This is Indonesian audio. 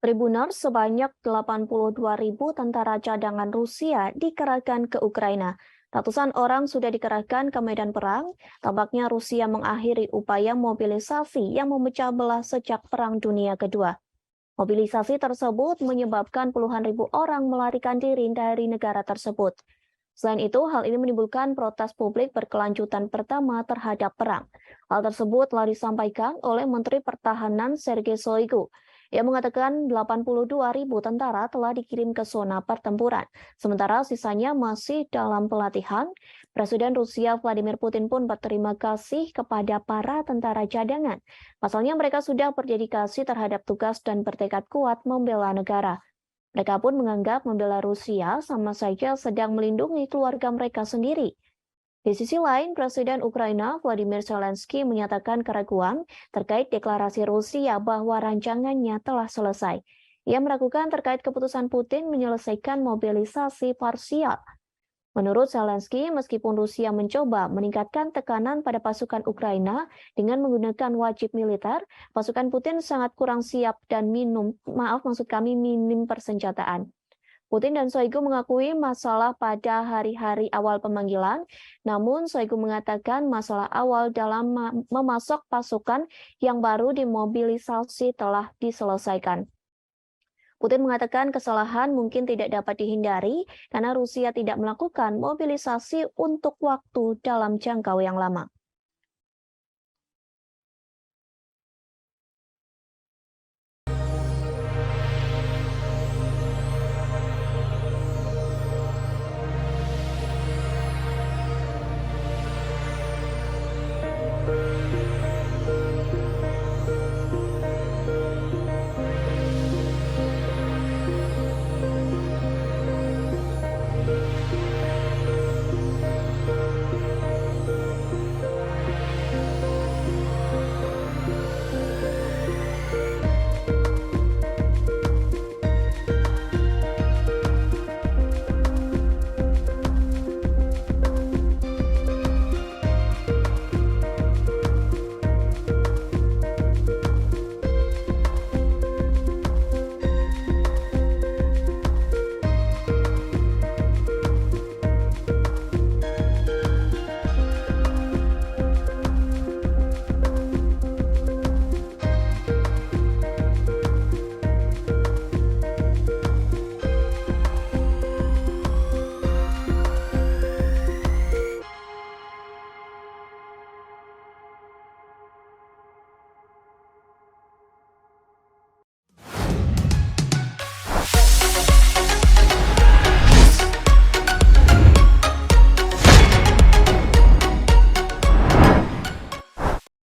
Tribunal sebanyak 82.000 tentara cadangan Rusia dikerahkan ke Ukraina. Ratusan orang sudah dikerahkan ke medan perang. Tampaknya Rusia mengakhiri upaya mobilisasi yang memecah belah sejak Perang Dunia Kedua. Mobilisasi tersebut menyebabkan puluhan ribu orang melarikan diri dari negara tersebut. Selain itu, hal ini menimbulkan protes publik berkelanjutan pertama terhadap perang. Hal tersebut telah disampaikan oleh Menteri Pertahanan Sergei Shoigu. Ia mengatakan 82.000 tentara telah dikirim ke zona pertempuran, sementara sisanya masih dalam pelatihan. Presiden Rusia Vladimir Putin pun berterima kasih kepada para tentara cadangan. Pasalnya mereka sudah berdedikasi terhadap tugas dan bertekad kuat membela negara. Mereka pun menganggap membela Rusia sama saja sedang melindungi keluarga mereka sendiri. Di sisi lain, Presiden Ukraina Volodymyr Zelensky menyatakan keraguan terkait deklarasi Rusia bahwa rancangannya telah selesai. Ia meragukan terkait keputusan Putin menyelesaikan mobilisasi parsial. Menurut Zelensky, meskipun Rusia mencoba meningkatkan tekanan pada pasukan Ukraina dengan menggunakan wajib militer, pasukan Putin sangat kurang siap dan minim persenjataan. Putin dan Shoigu mengakui masalah pada hari-hari awal pemanggilan, namun Shoigu mengatakan masalah awal dalam memasok pasukan yang baru dimobilisasi telah diselesaikan. Putin mengatakan kesalahan mungkin tidak dapat dihindari karena Rusia tidak melakukan mobilisasi untuk waktu dalam jangka yang lama.